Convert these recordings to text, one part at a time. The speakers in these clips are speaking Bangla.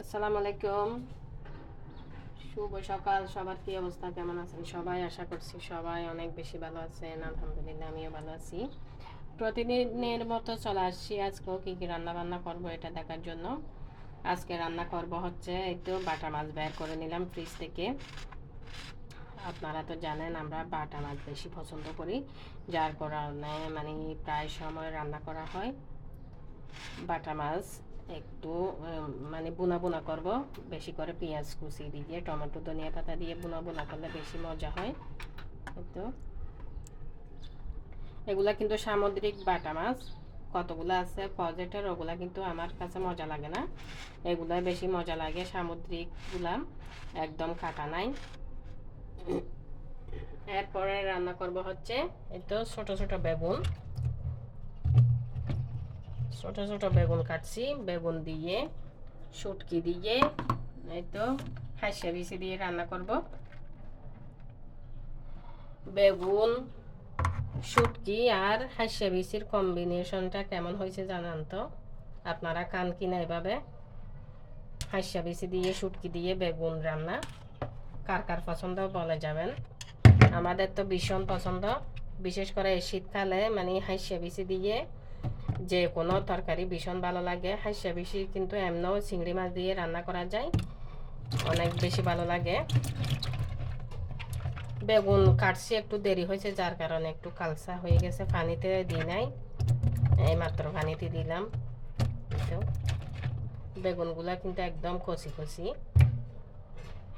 আসসালামু আলাইকুম, শুভ সকাল। সবার কি অবস্থা, কেমন আছেন সবাই? আশা করছি সবাই অনেক বেশি ভালো আছেন। আলহামদুলিল্লাহ, আমিও ভালো আছি। প্রতিদিনের মতো চলে আসছি আজকেও কি কি রান্না বান্না করবো এটা দেখার জন্য। আজকে রান্না করব হচ্ছে একটু বাটা মাছ বের করে নিলাম ফ্রিজ থেকে। আপনারা তো জানেন আমরা বাটা মাছ বেশি পছন্দ করি, যার কারণে মানে প্রায় সময় রান্না করা হয় বাটা মাছ। একটু মানে বুনা বুনা করব, বেশি করে পেঁয়াজ কুচি দিয়ে টমেটো ধনিয়া পাতা দিয়ে বুনা বুনা করলে বেশি মজা হয়। তো এগুলা কিন্তু সামুদ্রিক বাটা মাছ, কতগুলো আছে পজেটের, ওগুলা কিন্তু আমার কাছে মজা লাগে না। এগুলাই বেশি মজা লাগে, সামুদ্রিকগুলা একদম কাটা নাই। এরপরে রান্না করব হচ্ছে এই তো ছোট ছোট বেগুন, ছোট ছোট বেগুন কাটছি। বেগুন দিয়ে শুটকি দিয়ে এই তো হাঁসা বিচি দিয়ে রান্না করব। বেগুন, শুটকি আর হাঁসা বিচির কম্বিনেশনটা কেমন হয়েছে জানান তো? আপনারা খান কিনা এভাবে হাঁসা বিচি দিয়ে শুটকি দিয়ে বেগুন রান্না? কার কার পছন্দ বলে যাবেন। আমাদের তো ভীষণ পছন্দ, বিশেষ করে শীতকালে মানে হাঁসা বিচি দিয়ে যে কোনো তরকারি ভীষণ ভালো লাগে। হাঁসা বিচি কিন্তু এমনও চিংড়ি মাছ দিয়ে রান্না করা যায়, অনেক বেশি ভালো লাগে। বেগুন কাটছি একটু দেরি হয়েছে, যার কারণে একটু কালসা হয়ে গেছে, পানিতে দিই নাই, এই মাত্র পানিতে দিলাম। তো বেগুনগুলা কিন্তু একদম কচি কচি,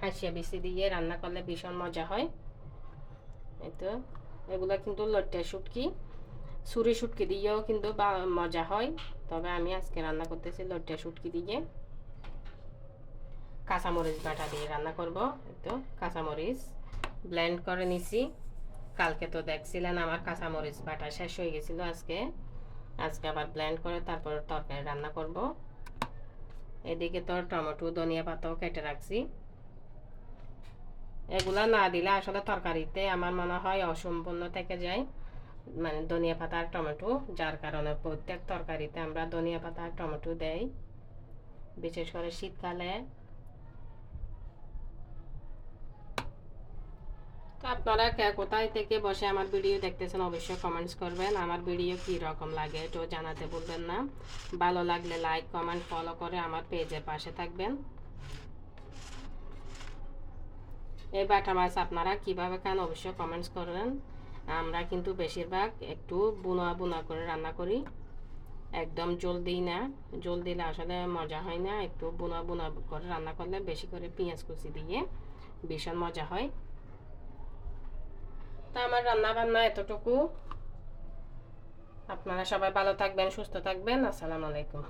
হাঁসিয়া বিচি দিয়ে রান্না করলে ভীষণ মজা হয়। এই তো এগুলা কিন্তু লট্টা শুটকি, ছুরি শুটকি দিয়েও কিন্তু মজা হয়, তবে আমি আজকে রান্না করতেছি লট্টা শুটকি দিয়ে। কাঁচামরিচ বাটা দিয়ে রান্না করব। এই তো কাঁচামরিচ ব্লেন্ড করে নিছি। কালকে তো দেখছিলেন আমার কাঁচামরিচ বাটা শেষ হয়ে গেছিলো, আজকে আজকে আবার ব্লেন্ড করে তারপর তরকারি রান্না করব। এদিকে তো টমেটো ধনিয়া পাতাও কেটে রাখছি। এগুলা না দিলে আসলে তরকারিতে আমার মনে হয় অসম্পূর্ণ থেকে যায়, মানে ধনিয়া পাতা আর টমেটো, যার কারণে প্রত্যেক তরকারিতে আমরা ধনিয়া পাতা আর টমেটো দেই, বিশেষ করে শীতকালে। তো আপনারা কোথায় থেকে বসে আমার ভিডিও দেখতেছেন অবশ্যই কমেন্টস করবেন। আমার ভিডিও কি রকম লাগে তো জানাতে ভুলবেন না। ভালো লাগলে লাইক কমেন্ট ফলো করে আমার পেজের পাশে থাকবেন। এই বাটা মাছ আপনারা কিভাবে খান অবশ্যই কমেন্টস করবেন। আমরা কিন্তু বেশিরভাগ একটু বুনা বুনা করে রান্না করি, একদম জল দিই না। জল দিলে আসলে মজা হয় না, একটু বুনা বুনা করে রান্না করলে বেশি করে পেঁয়াজ কুচি দিয়ে ভীষণ মজা হয়। তা আমার রান্না বান্না এতটুকু। আপনারা সবাই ভালো থাকবেন, সুস্থ থাকবেন। আসসালামু আলাইকুম।